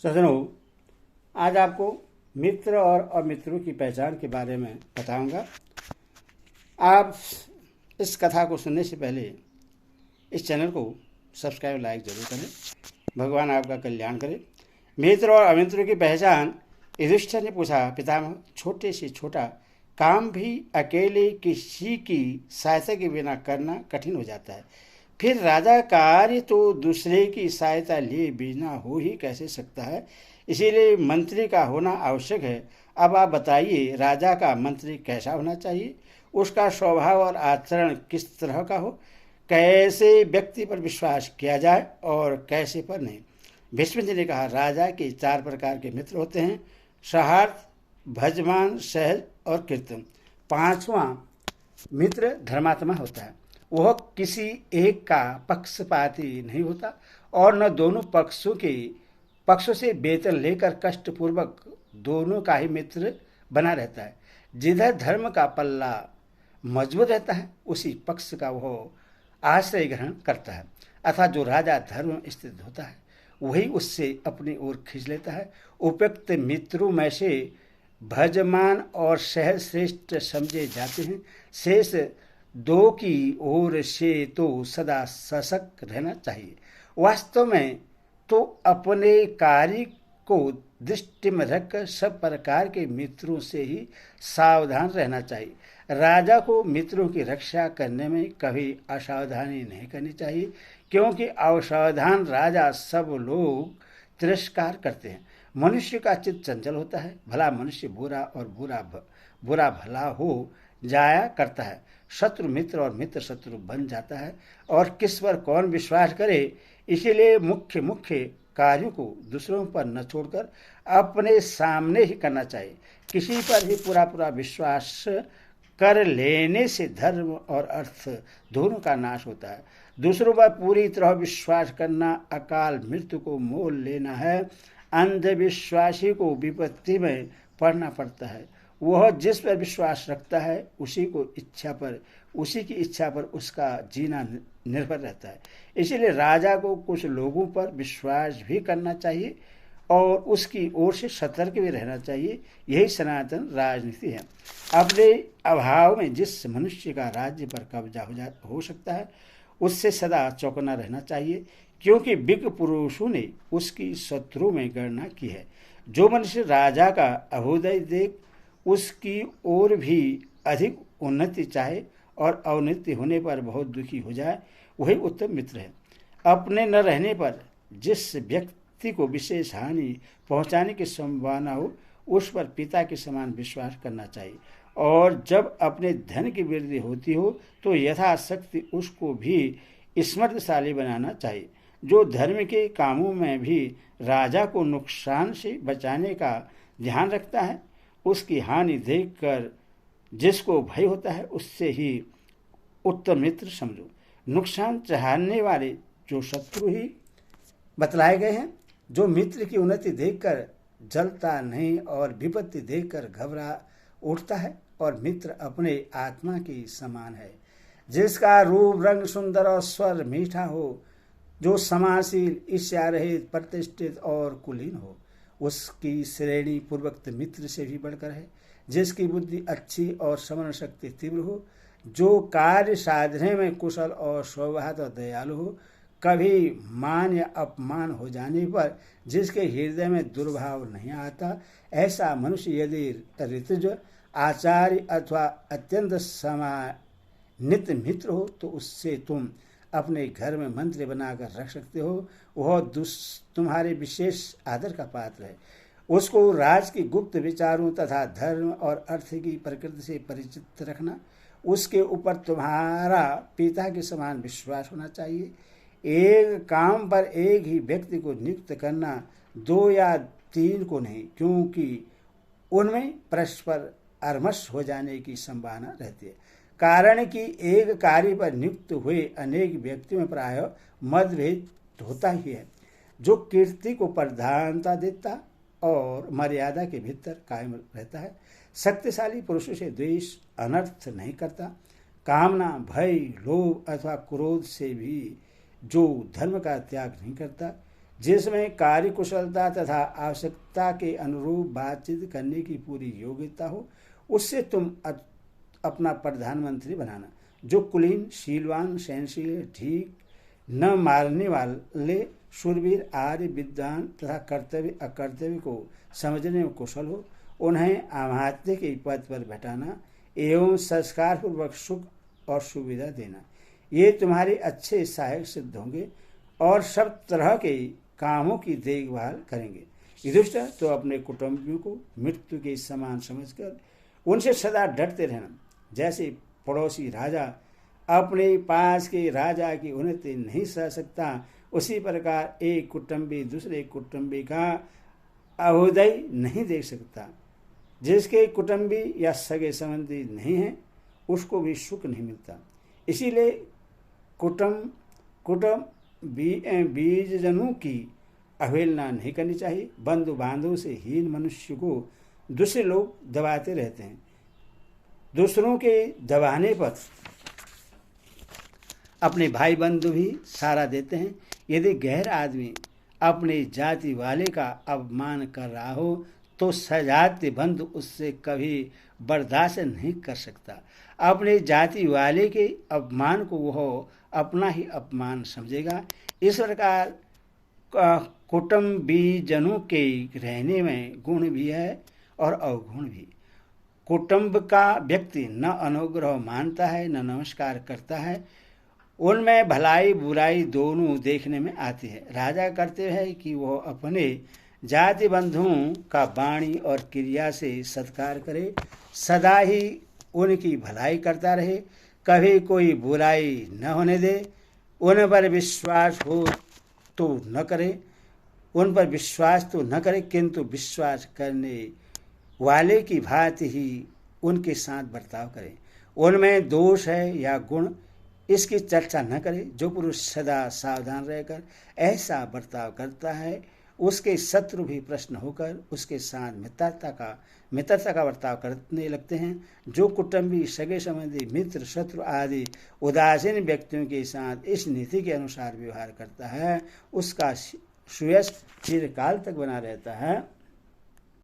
सज्जनों, आज आपको मित्र और अमित्रों की पहचान के बारे में बताऊंगा। आप इस कथा को सुनने से पहले इस चैनल को सब्सक्राइब लाइक जरूर करें। भगवान आपका कल्याण करे। मित्र और अमित्रों की पहचान। युधिष्ठिर ने पूछा, पितामह, छोटे से छोटा काम भी अकेले किसी की सहायता के बिना करना कठिन हो जाता है, फिर राजा कार्य तो दूसरे की सहायता लिए बिना हो ही कैसे सकता है। इसीलिए मंत्री का होना आवश्यक है। अब आप बताइए, राजा का मंत्री कैसा होना चाहिए? उसका स्वभाव और आचरण किस तरह का हो? कैसे व्यक्ति पर विश्वास किया जाए और कैसे पर नहीं? भीष्म जी ने कहा, राजा के 4 प्रकार के मित्र होते हैं: सहार्थ, भजमान, सहज और कृत्रिम। 5वां मित्र धर्मात्मा होता है। वह किसी एक का पक्षपाती नहीं होता और न दोनों पक्षों से वेतन लेकर कष्टपूर्वक दोनों का ही मित्र बना रहता है। जिधर धर्म का पल्ला मजबूत रहता है उसी पक्ष का वह आश्रय ग्रहण करता है, अर्थात जो राजा धर्म स्थित होता है वही उससे अपनी ओर खींच लेता है। उपयुक्त मित्रों में से भजमान और सहज श्रेष्ठ समझे जाते हैं। शेष 2 की ओर से तो सदा सशक्त रहना चाहिए। वास्तव में तो अपने कार्य को दृष्टि में रखकर सब प्रकार के मित्रों से ही सावधान रहना चाहिए। राजा को मित्रों की रक्षा करने में कभी असावधानी नहीं करनी चाहिए, क्योंकि असावधान राजा सब लोग तिरस्कार करते हैं। मनुष्य का चित्त चंचल होता है। भला मनुष्य बुरा और बुरा भला हो जाया करता है। शत्रु मित्र और मित्र शत्रु बन जाता है। और किस पर कौन विश्वास करे, इसीलिए मुख्य कार्यों को दूसरों पर न छोड़कर अपने सामने ही करना चाहिए। किसी पर ही पूरा विश्वास कर लेने से धर्म और अर्थ दोनों का नाश होता है। दूसरों पर पूरी तरह विश्वास करना अकाल मृत्यु को मोल लेना है। अंधविश्वासी को विपत्ति में पड़ना पड़ता है। वह जिस पर विश्वास रखता है उसी की इच्छा पर उसका जीना निर्भर रहता है। इसीलिए राजा को कुछ लोगों पर विश्वास भी करना चाहिए और उसकी ओर से सतर्क भी रहना चाहिए। यही सनातन राजनीति है। अपने अभाव में जिस मनुष्य का राज्य पर कब्जा हो सकता है उससे सदा चौकन्ना रहना चाहिए, क्योंकि विज्ञ पुरुषों ने उसकी शत्रु में गणना की है। जो मनुष्य राजा का अभ्युदय देख उसकी ओर भी अधिक उन्नति चाहे और अवनति होने पर बहुत दुखी हो जाए, वही उत्तम मित्र है। अपने न रहने पर जिस व्यक्ति को विशेष हानि पहुंचाने की संभावना हो उस पर पिता के समान विश्वास करना चाहिए। और जब अपने धन की वृद्धि होती हो तो यथाशक्ति उसको भी स्मृतिशाली बनाना चाहिए। जो धर्म के कामों में भी राजा को नुकसान से बचाने का ध्यान रखता है, उसकी हानि देखकर जिसको भय होता है उससे ही उत्तम मित्र समझो। नुकसान चाहने वाले जो शत्रु ही बतलाए गए हैं। जो मित्र की उन्नति देखकर जलता नहीं और विपत्ति देखकर घबरा उठता है, और मित्र अपने आत्मा के समान है। जिसका रूप रंग सुंदर और स्वर मीठा हो, जो समाशील, ईर्ष्या रहित, प्रतिष्ठित और कुलीन हो, उसकी श्रेणी पूर्वोक्त मित्र से भी बढ़कर है। जिसकी बुद्धि अच्छी और स्मरण शक्ति तीव्र हो, जो कार्य साधने में कुशल और सौभाग्य और दयालु हो, कभी मान या अपमान हो जाने पर जिसके हृदय में दुर्भाव नहीं आता, ऐसा मनुष्य यदि ऋतुज, आचार्य अथवा अत्यंत समानित मित्र हो तो उससे तुम अपने घर में मंत्री बनाकर रख सकते हो। वह तुम्हारे विशेष आदर का पात्र है। उसको राज की गुप्त विचारों तथा धर्म और अर्थ की प्रकृति से परिचित रखना। उसके ऊपर तुम्हारा पिता के समान विश्वास होना चाहिए। एक काम पर एक ही व्यक्ति को नियुक्त करना, 2 या 3 को नहीं, क्योंकि उनमें परस्पर अरमश हो जाने की संभावना रहती है। कारण कि एक कार्य पर नियुक्त हुए अनेक व्यक्तियों में प्रायः मतभेद होता ही है। जो कीर्ति को प्रधानता देता और मर्यादा के भीतर कायम रहता है, शक्तिशाली पुरुषों से द्वेष अनर्थ नहीं करता। कामना, भय, लोभ अथवा क्रोध से भी जो धर्म का त्याग नहीं करता, जिसमें कार्य कुशलता तथा आवश्यकता के अनुरूप बातचीत करने की पूरी योग्यता हो, उससे तुम अपना प्रधानमंत्री बनाना, जो कुलीन, शीलवान, सहनशील, ठीक, न मारने वाले, शूरवीर, आर्य, विद्वान तथा कर्तव्य अकर्तव्य को समझने में कुशल हो, उन्हें अमात्य के पद पर बैठाना एवं संस्कार पूर्वक सुख और सुविधा देना, ये तुम्हारे अच्छे सहायक सिद्ध होंगे और सब तरह के कामों की देखभाल करेंगे। युधिष्ठिर, तो अपने कुटुंबियों को मृत्यु के समान समझकर उनसे सदा डरते रहना। जैसे पड़ोसी राजा अपने पास के राजा की उन्नति नहीं सह सकता, उसी प्रकार एक कुटुंबी दूसरे कुटुंबी का अभ्युदय नहीं देख सकता। जिसके कुटुंबी या सगे संबंधी नहीं है, उसको भी सुख नहीं मिलता। इसीलिए कुटुंब बीजजनों की अवहेलना नहीं करनी चाहिए। बंधु बांधव से हीन मनुष्य को दूसरे लोग दबाते रहते हैं। दूसरों के दबाने पर अपने भाई बंधु भी सहारा देते हैं। यदि गैर आदमी अपने जाति वाले का अपमान कर रहा हो तो सजाति बंधु उससे कभी बर्दाश्त नहीं कर सकता। अपने जाति वाले के अपमान को वह अपना ही अपमान समझेगा। इस प्रकार कुटुंबीजनों के रहने में गुण भी है और अवगुण भी। कुटुंब का व्यक्ति न अनुग्रह मानता है न नमस्कार करता है, उनमें भलाई बुराई दोनों देखने में आती है। राजा करते हैं कि वह अपने जाति बंधुओं का वाणी और क्रिया से सत्कार करे, सदा ही उनकी भलाई करता रहे, कभी कोई बुराई न होने दे, उन पर विश्वास तो न करे, किंतु विश्वास करने वाले की भांति ही उनके साथ बर्ताव करे। उनमें दोष है या गुण, इसकी चर्चा न करे। जो पुरुष सदा सावधान रहकर ऐसा बर्ताव करता है, उसके शत्रु भी प्रश्न होकर उसके साथ मित्रता का बर्ताव करने लगते हैं। जो कुटुंबी, सगे संबंधी, मित्र, शत्रु आदि उदासीन व्यक्तियों के साथ इस नीति के अनुसार व्यवहार करता है, उसका सुयश चिरकाल तक बना रहता है।